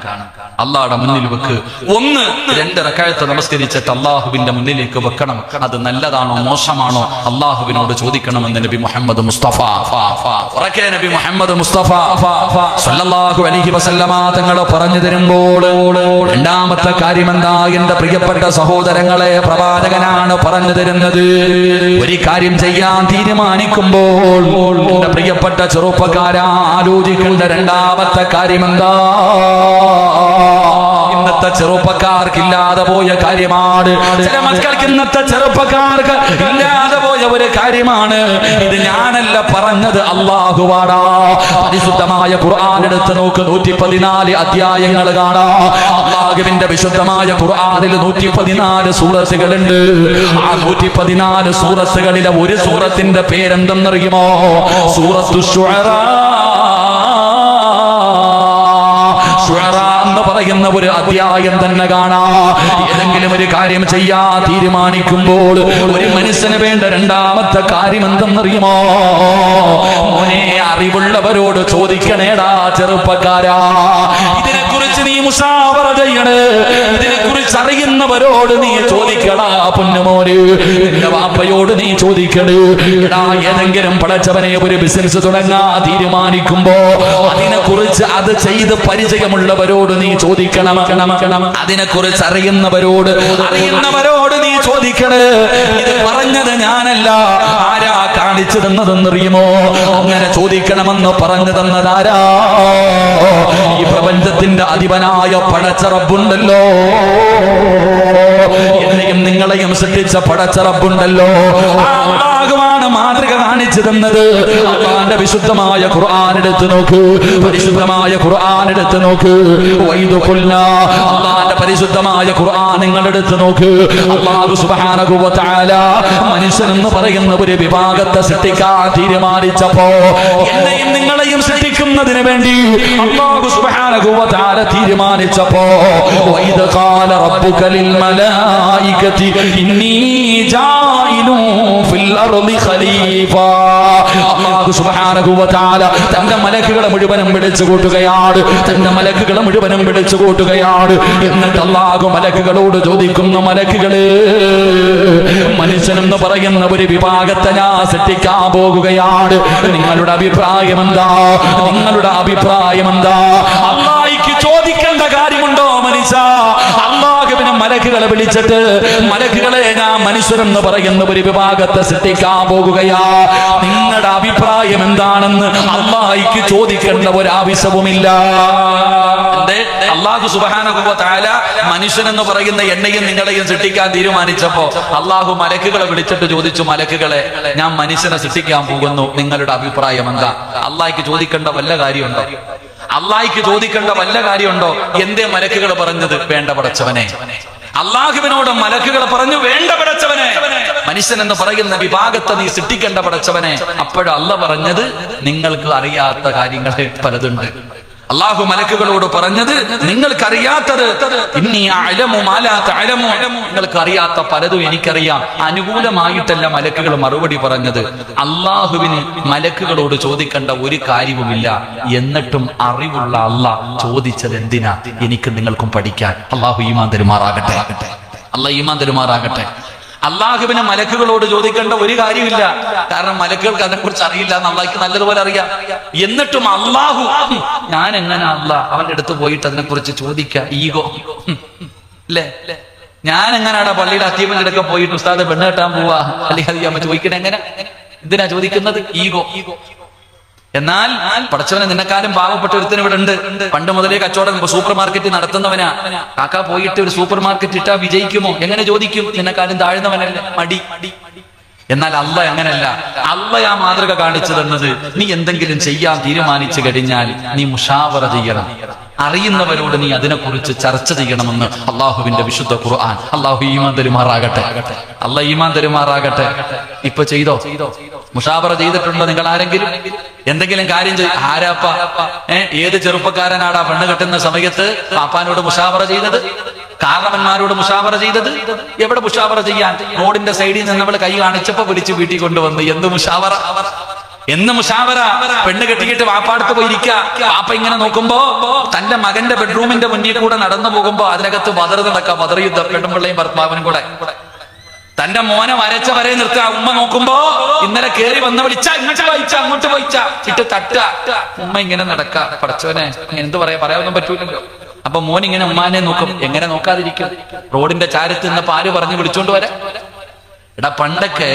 അള്ളാഹുടെ മുന്നിൽ വെക്ക്. 1-2 റക്അത്ത് നമസ്കരിച്ചിട്ട് അള്ളാഹുവിന്റെ മുന്നിലേക്ക് വെക്കണം. അത് നല്ലതാണോ മോശമാണോ അള്ളാഹുവിനോട് ചോദിക്കണമെന്ന് നബി മുഹമ്മദ് മുസ്തഫ നബി മുഹമ്മദ് മുസ്തഫ സല്ലല്ലാഹു അലൈഹി വസല്ലമ തങ്ങൾ പറഞ്ഞു തരുമ്പോൾ രണ്ടാമത്തെ കാര്യം എന്താ? എന്റെ പ്രിയപ്പെട്ട സഹോദരങ്ങളെ, പ്രവാചകനാണ് പറഞ്ഞു തരുന്നത്. ഒരു കാര്യം ചെയ്യാൻ തീരുമാനിക്കുമ്പോൾ എന്റെ പ്രിയപ്പെട്ട ചെറുപ്പക്കാരാ, ആലോചിക്കേണ്ട രണ്ടാമത്തെ കാര്യം എന്താ? ഇന്നത്തെ ചെറുപ്പക്കാർക്കില്ലാതെ പോയ കാര്യമാണ്. ചില മക്കൾക്ക് ഇന്നത്തെ ചെറുപ്പക്കാർക്ക് ഇല്ലാതെ പോയ ഒരു കാര്യമാണ്. ഇത് ഞാനല്ല പറഞ്ഞത്, അല്ലാഹുവാടാ. പരിശുദ്ധമായ ഖുർആൻ എടുത്ത് നോക്ക്, 114 അധ്യായങ്ങൾ കാണാം. അല്ലാഹുവിന്റെ വിശുദ്ധമായ ഖുർആനിൽ 114 സൂറത്തുകളുണ്ട്. ആ 114 സൂറത്തുകളിലെ ഒരു സൂറത്തിന്റെ പേരെന്തെന്നറിയുമോ? സൂറത്തു ശുഅറാ എന്ന് പറയുന്ന ഒരു അധ്യായം തന്നെ കാണാം. ഏതെങ്കിലും ഒരു കാര്യം ചെയ്യാൻ തീരുമാനിക്കുമ്പോൾ ഒരു മനുഷ്യന് വേണ്ട രണ്ടാമത്തെ കാര്യം എന്തെന്നറിയുമോ? മോനെ, അറിവുള്ളവരോട് ചോദിക്കണേടാ ചെറുപ്പക്കാരാ. ഇതിനെക്കുറിച്ച് നീ മുശാവറ ചെയ്യണേ. ഇതിനെക്കുറിച്ച് അറിയുന്നവരോട് നീ ചോദിക്കടാ പൊന്നുമോന്. നിന്റെ വാപ്പയോട് നീ ചോദിക്കണേ. എടാ, ഏതെങ്കിലും പടച്ചവനെ ഒരു ബിസിനസ് തുടങ്ങാൻ തീരുമാനിക്കുമ്പോ അതിനെക്കുറിച്ച് അത് ചെയ്ത് പരിചയമുള്ളവരോട് നീ ചോദിക്കണം. അതിനെക്കുറിച്ച് അറിയുന്നവരോട് നീ ചോദിക്കണേ. ഇത് പറഞ്ഞത് ഞാനല്ല, ആരാ കാണിച്ചു തന്നതെന്നറിയുമോ? അങ്ങനെ ചോദിക്കണമെന്ന് പറഞ്ഞു തന്നതാരാ? ഈ പ്രപഞ്ചത്തിന്റെ അധിപനായ പടച്ച റബ്ബുണ്ടല്ലോ, എന്നെയും നിങ്ങളെയും സൃഷ്ടിച്ച പടച്ച റബ്ബുണ്ടല്ലോ. അല്ലാഹുവാണ് മാതൃക കാണിച്ചു തന്നത്. അല്ലാഹുവിന്റെ വിശുദ്ധമായ ഖുർആൻ എടുത്ത് നോക്ക്. പരിശുദ്ധമായ ഖുർആൻ എടുത്ത് നോക്ക്. അല്ലാഹുവിന്റെ പരിശുദ്ധമായ ഖുർആൻ നിങ്ങൾ എടുത്ത് നോക്ക്. അല്ലാഹു സുബ്ഹാനഹു വ തആല മനുഷ്യൻ എന്ന് പറയുന്ന ഒരു വിഭാഗത്തെ സൃഷ്ടിക്കാൻ തീരുമാനിച്ചപ്പോ, എന്നെയും നിങ്ങളെയും സൃഷ്ടിക്കുന്നതിന് വേണ്ടി അല്ലാഹു സുബ്ഹാനഹു വ തആല തീരുമാനിച്ചപ്പോ, വഇദ ഖാല റബ്ബുക ലിൽ മലായികതി ഇന്നി ജാഇലു ഫിൽ അർളി ഖലീഫ. അല്ലാഹു സുബ്ഹാനഹു വ തആല തന്റെ മലക്കുകളെ മുഴുവനും വിളിച്ചു കൂട്ടുകയാണ്. തന്റെ മലക്കുകളെ മുഴുവനും വിളിച്ചു കൂട്ടുകയാണ്. എന്നിട്ട് അല്ലാഹു മലക്കുകളോട് ചോദിക്കുന്നു, മലക്കുകളെ, മനുഷ്യനെന്ന് പറയുന്ന ഒരു വിഭാഗത്തെ ഞാൻ സൃഷ്ടിക്കാൻ പോകുകയാണ്. നിങ്ങളുടെ അഭിപ്രായം എന്താ? നിങ്ങളുടെ അഭിപ്രായം എന്താ? അല്ലാഹുവിന് ചോദിക്കേണ്ട കാര്യമുണ്ടോ മനുഷ്യ? അല്ലാഹുവിനെ മലക്കുകളെ വിളിച്ചിട്ട്, മലക്കുകളെ, ഞാൻ മനുഷ്യരെന്ന് പറയുന്ന ഒരു വിഭാഗത്തെ സൃഷ്ടിക്കാൻ പോകുകയാ. നിങ്ങളുടെ അഭിപ്രായം എന്താണെന്ന് അല്ലാഹുവിന് ചോദിക്കേണ്ട ഒരു ആവശ്യവുമില്ല. അല്ലാഹു സുബ്ഹാനഹു വ തആല മനുഷ്യനെന്ന് പറയുന്ന എന്നെയും നിങ്ങളെയും സൃഷ്ടിക്കാൻ തീരുമാനിച്ചപ്പോ അല്ലാഹു മലക്കുകളെ വിളിച്ചിട്ട് ചോദിച്ചു, മലക്കുകളെ, ഞാൻ മനുഷ്യനെ സൃഷ്ടിക്കാൻ പോകുന്നു, നിങ്ങളുടെ അഭിപ്രായം എന്താ? അല്ലാഹുവിന് ചോദിക്കേണ്ട വല്ല കാര്യമുണ്ടോ? അല്ലാഹുവിന് ചോദിക്കേണ്ട വല്ല കാര്യമുണ്ടോ? എന്തേ മലക്കുകൾ പറഞ്ഞത്? വേണ്ട പടച്ചവനെ. അല്ലാഹുവിനോട് മലക്കുകൾ പറഞ്ഞു, വേണ്ട പടച്ചവനെ, മനുഷ്യൻ എന്ന് പറയുന്ന വിഭാഗത്തെ നീ സൃഷ്ടിക്കേണ്ട പടച്ചവനെ. അപ്പോഴും അല്ലാഹു പറഞ്ഞത്, നിങ്ങൾക്ക് അറിയാത്ത കാര്യങ്ങൾ പലതുണ്ട്. അല്ലാഹു മലക്കുകളോട് പറഞ്ഞത്, നിങ്ങൾക്കറിയാത്തത്, ഇന്നി അഅലമു മാ ലാ തഅലമു, നിങ്ങൾക്കറിയാത്ത പലതും എനിക്കറിയാം. അനുകൂലമായിട്ടല്ല മലക്കുകൾ മറുപടി പറഞ്ഞത്. അല്ലാഹുവിന് മലക്കുകളോട് ചോദിക്കേണ്ട ഒരു കാര്യവുമില്ല. എന്നിട്ടും അറിവുള്ള അല്ലാഹ് ചോദിച്ചത് എന്തിനാ? എനിക്ക് നിങ്ങൾക്കും പഠിക്കാൻ. അല്ലാഹു ഈമാൻ തരുമാറാകട്ടെ. അല്ലാഹു ഈമാൻ തരുമാറാകട്ടെ. അല്ലാഹുവിന് മലക്കുകളോട് ചോദിക്കേണ്ട ഒരു കാര്യമില്ല. കാരണം മലക്കുകൾക്ക് അതിനെക്കുറിച്ച് അറിയില്ല എന്ന് അല്ലാഹുവിന് നല്ലതുപോലെ അറിയാം. എന്നിട്ടും അല്ലാഹു, ഞാൻ എങ്ങനെ അല്ലാഹ് അവന്റെ അടുത്ത് പോയിട്ട് അതിനെക്കുറിച്ച് ചോദിക്കുക? ഈഗോ അല്ലേ? ഞാൻ എങ്ങനെയാടാ പള്ളിയുടെ അത്തീമിന്റെ അടുക്ക പോയിട്ട് ഉസ്താദ് പെണ്ണ് കെട്ടാൻ പോവാ? അല്ലെങ്കിൽ അത് ചോദിക്കണേ എങ്ങനെ? എന്തിനാ ചോദിക്കുന്നത്? ഈഗോ. എന്നാൽ പടച്ചവനെ നിന്നെക്കാളും പാവപ്പെട്ട ഒരുത്തന് ഇവിടെ ഉണ്ട്. പണ്ട് മുതലേ കച്ചവടം സൂപ്പർ മാർക്കറ്റ് നടത്തുന്നവനാ. കാക്ക പോയിട്ട് ഒരു സൂപ്പർ മാർക്കറ്റ് ഇട്ടാ വിജയിക്കുമോ? എങ്ങനെ ചോദിക്കും? നിന്നെക്കാളും താഴ്ന്നവനല്ലേ, മടി. എന്നാൽ അള്ളാഹ് അങ്ങനല്ല. അള്ളാഹ് ആ മാതൃക കാണിച്ചു തന്നത്, നീ എന്തെങ്കിലും ചെയ്യാൻ തീരുമാനിച്ചു കഴിഞ്ഞാൽ നീ മുഷാവറ ചെയ്യണം, അറിയുന്നവരോട് നീ അതിനെക്കുറിച്ച് ചർച്ച ചെയ്യണമെന്ന് അള്ളാഹുവിന്റെ വിശുദ്ധ ഖുർആൻ. അള്ളാഹു ഈമാൻ തരുമാറാകട്ടെ. അള്ളാഹ് ഈമാൻ തരുമാറാകട്ടെ. ഇപ്പൊ ചെയ്തോ? മുഷാവറ ചെയ്തിട്ടുണ്ടോ നിങ്ങൾ ആരെങ്കിലും? എന്തെങ്കിലും കാര്യം ആരാപ്പ ഏത് ചെറുപ്പക്കാരനാടാ പെണ്ണ് കെട്ടുന്ന സമയത്ത് പാപ്പാനോട് മുഷാവറ ചെയ്തത്? കാരണവന്മാരോട് മുഷാവറ ചെയ്തത്? എവിടെ മുഷാവറ ചെയ്യാൻ? റോഡിന്റെ സൈഡിൽ നിന്ന് നമ്മൾ കൈ കാണിച്ചപ്പോ വിളിച്ച് വീട്ടിൽ കൊണ്ടുവന്ന്. എന്ത് മുഷാവറ? എന്ന് മുഷാവറ? പെണ്ണ് കെട്ടിയിട്ട് വാപ്പാടുത്ത് പോയിരിക്കുക. വാപ്പ ഇങ്ങനെ നോക്കുമ്പോ തന്റെ മകന്റെ ബെഡ്റൂമിന്റെ മുന്നിൽ കൂടെ നടന്നു പോകുമ്പോ അതിനകത്ത് ബദർ നടക്കാം, ബദർ യുദ്ധം, പെണ്ണുമ്പിള്ളയും ഭർത്താവിനും കൂടെ. തന്റെ മോനെ വരച്ച വരെ നിർത്തുക. ഉമ്മ നോക്കുമ്പോ ഇന്നലെ കേറി വന്ന വിളിച്ച ഇങ്ങോട്ട് വായിച്ച അങ്ങോട്ട് വായിച്ച ഇട്ട് തട്ട. ഉമ്മ ഇങ്ങനെ നടക്ക. പടച്ചവനെ എന്ത് പറയാനൊന്നും പറ്റൂലല്ലോ. അപ്പൊ മോൻ ഇങ്ങനെ ഉമ്മാനെ നോക്കും. എങ്ങനെ നോക്കാതിരിക്കും? റോഡിന്റെ ചാരത്ത് നിന്ന് പാല് പറഞ്ഞ് വിളിച്ചോണ്ട് വരാം. എടാ, പണ്ടൊക്കെ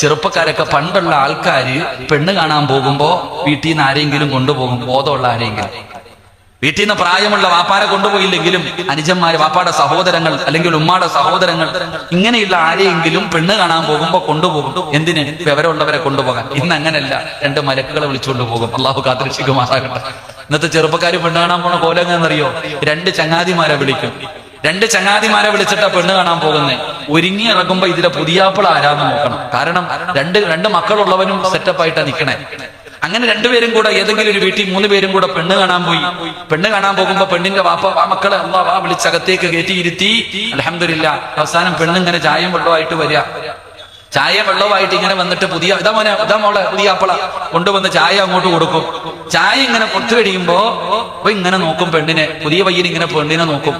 ചെറുപ്പക്കാരൊക്കെ, പണ്ടുള്ള ആൾക്കാര് പെണ്ണ് കാണാൻ പോകുമ്പോ വീട്ടിൽ നിന്ന് ആരെങ്കിലും കൊണ്ടുപോകും, ബോധമുള്ള ആരെങ്കിലും. വീട്ടിൽ നിന്ന് പ്രായമുള്ള വാപ്പാരെ കൊണ്ടുപോയില്ലെങ്കിലും അനുജന്മാര്, വാപ്പാടെ സഹോദരങ്ങൾ അല്ലെങ്കിൽ ഉമ്മാടെ സഹോദരങ്ങൾ, ഇങ്ങനെയുള്ള ആരെയെങ്കിലും പെണ്ണ് കാണാൻ പോകുമ്പോ കൊണ്ടുപോകും. എന്തിന്? വിവരമുള്ളവരെ കൊണ്ടുപോകാൻ. ഇന്ന് അങ്ങനല്ല, 2 മലക്കുകളെ വിളിച്ചുകൊണ്ട് പോകും. അള്ളാഹു കാത്തിരക്ഷിക്കുമാറാകട്ടെ. ഇന്നത്തെ ചെറുപ്പക്കാര് പെണ്ണ് കാണാൻ പോണ കോലങ്ങെന്നറിയോ? 2 ചങ്ങാതിമാരെ വിളിക്കും. 2 ചങ്ങാതിമാരെ വിളിച്ചിട്ടാ പെണ്ണ് കാണാൻ പോകുന്നേ. ഒരുങ്ങി ഇറങ്ങുമ്പോ ഇതിലെ പുതിയാപ്പിള ആരാന്ന് നോക്കണം. കാരണം 2 മക്കളുള്ളവനും സെറ്റപ്പായിട്ടാ നിക്കണേ. അങ്ങനെ 2 പേരും കൂടെ ഏതെങ്കിലും ഒരു വീട്ടിൽ 3 പേരും കൂടെ പെണ്ണ് കാണാൻ പോയി. പെണ്ണ് കാണാൻ പോകുമ്പോ പെണ്ണിന്റെ വാപ്പ മക്കളെ അള്ളാഹ് വിളിച്ചകത്തേക്ക് കയറ്റിയിരുത്തി. അൽഹംദുലില്ലാ, അവസാനം പെണ്ണിങ്ങനെ ചായയും വെള്ളമായിട്ട് വരിക. ചായ വെള്ളമായിട്ട് ഇങ്ങനെ വന്നിട്ട് ഇതാ മോളെ പുതിയാപ്പിള കൊണ്ടുവന്ന് ചായ അങ്ങോട്ട് കൊടുക്കും. ചായ ഇങ്ങനെ കൊടുത്തു കഴിയുമ്പോ ഇങ്ങനെ നോക്കും പെണ്ണിനെ. പുതിയ പയ്യൻ ഇങ്ങനെ പെണ്ണിനെ നോക്കും.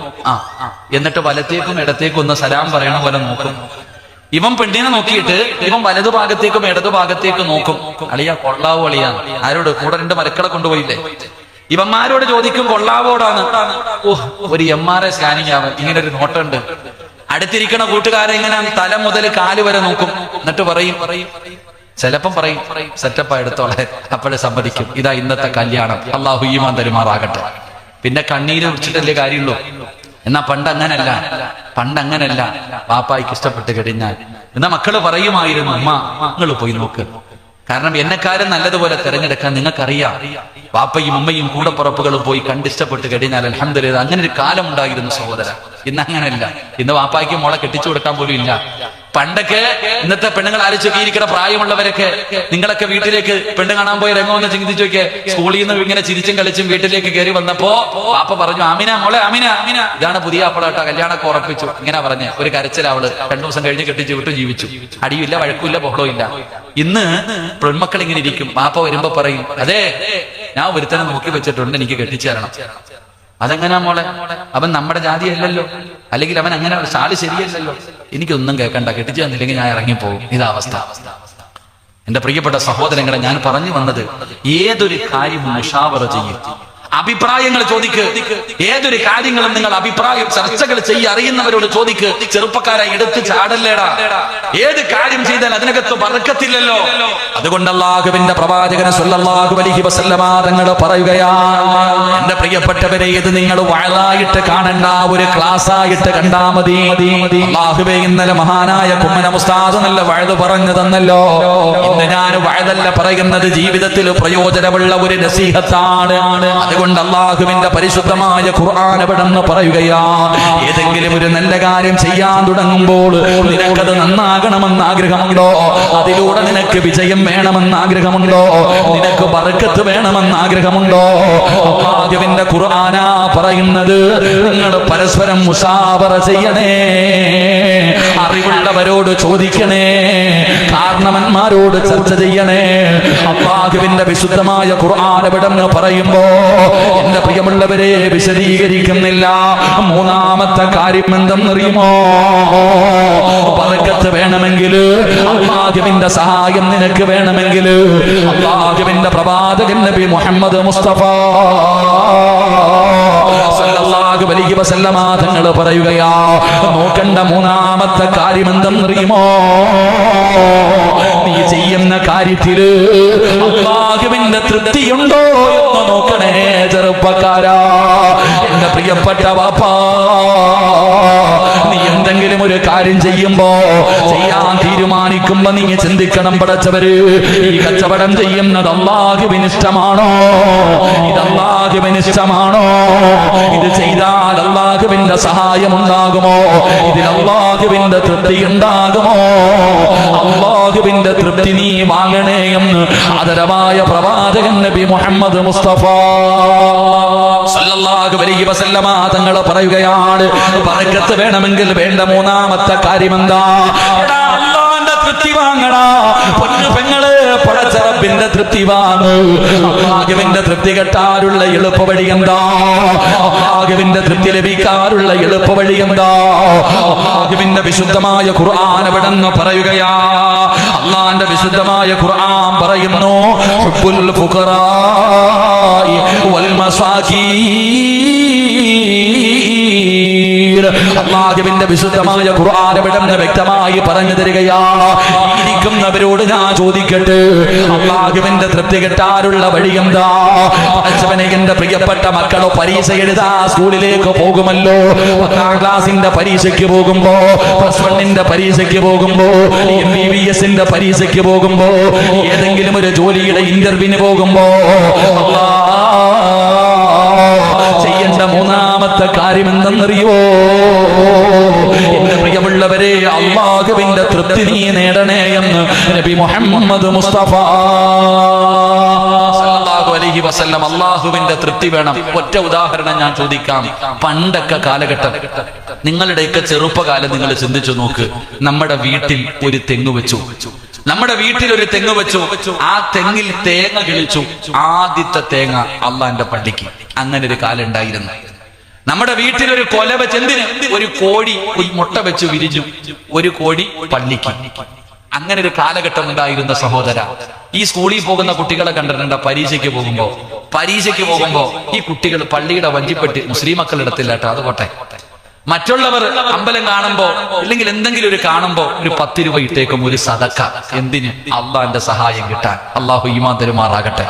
എന്നിട്ട് വലത്തേക്കും ഇടത്തേക്കും ഒന്ന് സലാം പറയണ പോലെ നോക്കും. ഇവൻ പെണ്ണിനെ നോക്കിയിട്ട് ഇവൻ വലതു ഭാഗത്തേക്കും ഇടതു ഭാഗത്തേക്കും നോക്കും. അളിയാ കൊള്ളാവോ അളിയാ? ആരോട്? കൂടെ 2 മരക്കളെ കൊണ്ടുപോയില്ലേ? ഇവന്മാരോട് ചോദിക്കും കൊള്ളാവോടാണ്. ഒരു MRI സ്കാനിങ് ആവും. ഇങ്ങനെ ഒരു നോട്ടുണ്ട്. അടുത്തിരിക്കണ കൂട്ടുകാരെ ഇങ്ങനെ തല മുതൽ കാല് വരെ നോക്കും. എന്നിട്ട് പറയും, ചിലപ്പം പറയും സെറ്റപ്പാ എടുത്തോളെ. അപ്പോഴേ സമ്മതിക്കും. ഇതാ ഇന്നത്തെ കല്യാണം. അള്ളാഹു ഈമാൻ തരുമാറാകട്ടെ. പിന്നെ കണ്ണീര് കുടിച്ചിട്ടല്ലേ കാര്യമുള്ളൂ. എന്നാ പണ്ട് അങ്ങനല്ല. വാപ്പായിക്ക് ഇഷ്ടപ്പെട്ട് കഴിഞ്ഞാൽ എന്നാ മക്കള് പറയുമായിരുന്നു, അമ്മ നിങ്ങൾ പോയി നോക്ക്. കാരണം എന്നെക്കാരും നല്ലതുപോലെ തെരഞ്ഞെടുക്കാൻ നിങ്ങൾക്കറിയാം. വാപ്പയും ഉമ്മയും കൂടപ്പുറപ്പുകളും പോയി കണ്ടിഷ്ടപ്പെട്ട് കഴിഞ്ഞാൽ അൽഹംദുലില്ലാ. അങ്ങനെ ഒരു കാലം ഉണ്ടായിരുന്നു സഹോദര. ഇന്ന് അങ്ങനെയല്ല. ഇന്ന് വാപ്പായ്ക്ക് മോളെ കെട്ടിച്ചു കൊടുക്കാൻ പോലും ഇല്ല. പണ്ടൊക്കെ ഇന്നത്തെ പെണ്ണുങ്ങൾ ആലോചിക്കുന്ന പ്രായമുള്ളവരൊക്കെ, നിങ്ങളൊക്കെ വീട്ടിലേക്ക് പെണ്ണ് കാണാൻ പോയ രംഗമെന്ന് ചിന്തിച്ചു നോക്കിയേ. സ്കൂളിൽ നിന്ന് ഇങ്ങനെ ചിരിച്ചും കളിച്ചും വീട്ടിലേക്ക് കയറി വന്നപ്പോ പാപ്പ പറഞ്ഞു, ആമിന മോളെ, ആമിന ഇതാണ് പുതിയ അപ്പളാട്ടോ, കല്യാണമൊക്കെ ഉറപ്പിച്ചു. ഇങ്ങനെ പറഞ്ഞ് ഒരു കരച്ചിലവള് 2 ദിവസം കഴിഞ്ഞ് കെട്ടിച്ചു വിട്ടു ജീവിച്ചു. അടിയില്ല, വഴക്കില്ല, ബഹളവും ഇല്ല. ഇന്ന് പെൺമക്കൾ ഇങ്ങനെ ഇരിക്കും. പാപ്പ വരുമ്പോ പറയും, അതെ ഞാൻ ഒരുത്തനെ നോക്കി വെച്ചിട്ടുണ്ട്, എനിക്ക് കെട്ടിച്ചു തരണം. അതെങ്ങനാ മോളെ? അവൻ നമ്മുടെ ജാതി അല്ലല്ലോ, അല്ലെങ്കിൽ അവൻ അങ്ങനെ സാല് ശരിയല്ലല്ലോ. എനിക്കൊന്നും കേൾക്കണ്ട, കെട്ടിച്ചു തന്നില്ലെങ്കിൽ ഞാൻ ഇറങ്ങിപ്പോകും. ഇതാ അവസ്ഥ. എന്റെ പ്രിയപ്പെട്ട സഹോദരങ്ങളെ, ഞാൻ പറഞ്ഞു വന്നത്, ഏതൊരു കാര്യവും മുഷാവറ ചെയ്യും. അഭിപ്രായങ്ങൾ ചോദിക്ക്. ഏതൊരു കാര്യങ്ങളും നിങ്ങൾ അഭിപ്രായം ചർച്ചകൾ അറിയുന്നവരോട് ചോദിക്ക്. ചെറുപ്പക്കാരായി എടുത്ത് ചാടല്ലേടാ. ഏത് കാര്യം ചെയ്താൽ അതിനകത്ത് ബർക്കത്തില്ലല്ലോ. അതുകൊണ്ട് അല്ലാഹുവിന്റെ പ്രവാചകൻ സല്ലല്ലാഹു അലൈഹി വസല്ലമ തങ്ങൾ പറയുകയാണ്, എന്റെ പ്രിയപ്പെട്ടവരെ, ഇത് നിങ്ങൾ വഅലായിട്ട് കാണണ്ട, ഒരു ക്ലാസ് ആയിട്ട് കണ്ടാ മതി. അല്ലാഹുവേ, ഇന്നലെ മഹാനായ കുമ്മനം ഉസ്താദ് നല്ല വഅദ് പറഞ്ഞു തന്നല്ലോ. ഇന്ന് ഞാൻ വഅദല്ല പറയുന്നത്, ജീവിതത്തിൽ പ്രയോജനമുള്ള ഒരു നസീഹത്താണ്. അതുകൊണ്ട് അല്ലാഹുവിന്റെ പരിശുദ്ധമായ ഖുർആൻ എവിടെന്ന് പറയുകയാ, ഏതെങ്കിലും ഒരു നല്ല കാര്യം ചെയ്യാൻ തുടങ്ങുമ്പോൾ നിനക്കത് നന്നാകണമെന്ന് ആഗ്രഹമുണ്ടോ? അതിലൂടെ നിനക്ക് വിജയം വേണമെന്ന് ആഗ്രഹമുണ്ടോ? നിനക്ക് ബർക്കത്ത് വേണമെന്ന് ആഗ്രഹമുണ്ടോ? അല്ലാഹുവിന്റെ ഖുർആനാ പറയുന്നത്, നിങ്ങൾ പരസ്പരം മുസാവറ ചെയ്യണേ, അറിവുള്ളവരോട് ചോദിക്കണേ, കാരണവന്മാരോട് ചർച്ച ചെയ്യണേ. അല്ലാഹുവിന്റെ വിശുദ്ധമായ ഖുർആൻ എവിടെന്ന് പറയുമ്പോ എന്റെ പ്രിയമുള്ളവരെ വിശദീകരിക്കുന്നില്ല. 3ാമത്തെ കാര്യം എന്തെന്നറിയുമോ? ബർക്കത്ത് വേണമെങ്കിൽ, അല്ലാഹുവിന്റെ സഹായം നിനക്ക് വേണമെങ്കിൽ, അല്ലാഹുവിന്റെ പ്രവാചകൻ നബി മുഹമ്മദ് മുസ്തഫ സല്ലല്ലാഹു സല്ലല്ലാഹു അലൈഹി വസല്ലമ തങ്ങൾ പറയുകയാ, നോക്കണ്ട മൂന്നാമത്തെ കാര്യം എന്തെന്നറിയുമോ? നീ ചെയ്യുന്ന കാര്യത്തില് അല്ലാഹുവിന്റെ തൃപ്തിയുണ്ടോ എന്ന് നോക്കണേ ചെറുപ്പക്കാരാ. എന്റെ പ്രിയപ്പെട്ട വാപ്പാ, നീ എന്തെങ്കിലും ഒരു കാര്യം ചെയ്യുമ്പോ, ചെയ്യാൻ തീരുമാനിക്കുമ്പോ നീ ചിന്തിക്കണം, പടച്ചവര് ഈ കച്ചവടം ചെയ്യുന്നത് അല്ലാഹുവിന് ഇഷ്ടമാണോ? ഇത് അല്ലാഹുവിന് ഇഷ്ടമാണോ? ഇത് ചെയ്താൽ അല്ലാഹുവിന്റെ സഹായം ഉണ്ടാകുമോ? ഇതിൽ അല്ലാഹുവിന്റെ തൃപ്തി ഉണ്ടാകുമോ? അല്ലാഹുവിന്റെ തൃപ്തി നീ വാങ്ങണേ എന്ന് ആദരവായ പ്രവാചകൻ നബി മുഹമ്മദ് മുസ്തഫ സല്ലല്ലാഹു അലൈഹി വസല്ലമ തങ്ങൾ പറയുകയാണ്, ബറക്കത്ത് വേണമെങ്കിൽ വേണ്ട മൂന്നാമത്തെ കാര്യം എന്താ? അല്ലാഹുവിന്റെ തൃപ്തി വാങ്ങടാ പൊന്നു പെങ്ങളെ, പടച്ച റബ്ബിന്റെ തൃപ്തി വാങ്ങ്. അല്ലാഹുവിന്റെ തൃപ്തി കിട്ടാനുള്ള എളുപ്പ വഴി എന്താ? അല്ലാഹുവിന്റെ തൃപ്തി ലഭിക്കാനുള്ള എളുപ്പ വഴി എന്താ? അല്ലാഹുവിന്റെ വിശുദ്ധമായ ഖുർആൻ എവിടെന്ന് പറയുകയാ? അല്ലാഹുവിന്റെ വിശുദ്ധമായ ഖുർആൻ പറയുന്നു, ഹുബ്ബുൽ ഫുഖറാഇ വൽ മസാകീൻ. അല്ലാഹുവിന്റെ വിശുദ്ധമായ ഖുർആൻ എവിടെന്ന് വ്യക്തമായി പറഞ്ഞു തരികയാ. ഇരിക്കുന്നവരോട് ഞാൻ ചോദിക്കട്ടെ, അല്ലാഹുവിന്റെ തൃപ്തി കിട്ടാനുള്ള വഴി എന്താ? പടച്ചവനെ, എന്റെ പ്രിയപ്പെട്ട മക്കളോ പരീക്ഷ എഴുതാ സ്കൂളിലേക്ക് പോകുമല്ലോ. 10ാം ക്ലാസിന്റെ പരീക്ഷയ്ക്ക് പോകുമ്പോ, +1ന്റെ പരീക്ഷയ്ക്ക് പോകുമ്പോ, MBBSന്റെ പരീക്ഷയ്ക്ക് പോകുമ്പോ, ഏതെങ്കിലും ഒരു ജോലിയുടെ ഇന്റർവ്യൂവിന് പോകുമ്പോ, ചെയ്യേണ്ട മൂന്നാമത്തെ കാര്യം എന്തെന്നറിയോ? എന്റെ പ്രിയമുള്ളവരെ, അല്ലാഹുവിന്റെ തൃപ്തി നീ നേടണേ എന്ന് നബി മുഹമ്മദ് മുസ്തഫ സല്ലല്ലാഹു അലൈഹി വസല്ലം. അല്ലാഹുവിന്റെ തൃപ്തി വേണം. ഒറ്റ ഉദാഹരണം ഞാൻ ചോദിക്കാം. പണ്ടൊക്കെ കാലഘട്ടം, നിങ്ങളുടെയൊക്കെ ചെറുപ്പകാലം നിങ്ങൾ ചിന്തിച്ചു നോക്ക്. നമ്മുടെ വീട്ടിൽ ഒരു തെങ്ങ് വെച്ചു. നമ്മുടെ വീട്ടിൽ ഒരു തെങ്ങ് വെച്ചു. ആ തെങ്ങിൽ തേങ്ങ കിളിച്ചു. ആദ്യത്തെ തേങ്ങ അള്ളാന്റെ പള്ളിക്ക്. അങ്ങനെ ഒരു കാലം ഉണ്ടായിരുന്നു. നമ്മുടെ വീട്ടിൽ ഒരു കൊല വെച്ച്, എന്തിന്? ഒരു കോഴി ഒരു മുട്ട വെച്ച് വിരിഞ്ഞു. ഒരു കോഴി പള്ളിക്ക്. അങ്ങനെ ഒരു കാലഘട്ടം ഉണ്ടായിരുന്ന സഹോദര. ഈ സ്കൂളിൽ പോകുന്ന കുട്ടികളെ കണ്ടിട്ടുണ്ട്. പരീക്ഷയ്ക്ക് പോകുമ്പോ ഈ കുട്ടികൾ പള്ളിയുടെ വഞ്ചിപ്പെട്ടി മുസ്ലിം മക്കൾ ഇടത്തില്ല കേട്ടോ, അത് പോട്ടെ. മറ്റുള്ളവർ അമ്പലം കാണുമ്പോ അല്ലെങ്കിൽ എന്തെങ്കിലും ഒരു കാണുമ്പോ ഒരു 10 രൂപ ഇട്ടേക്കും, ഒരു സദക്ക. എന്തിന്? അള്ളാന്റെ സഹായം കിട്ടാൻ. അള്ളാഹു ഈമാൻ തരുമാറാകട്ടെ.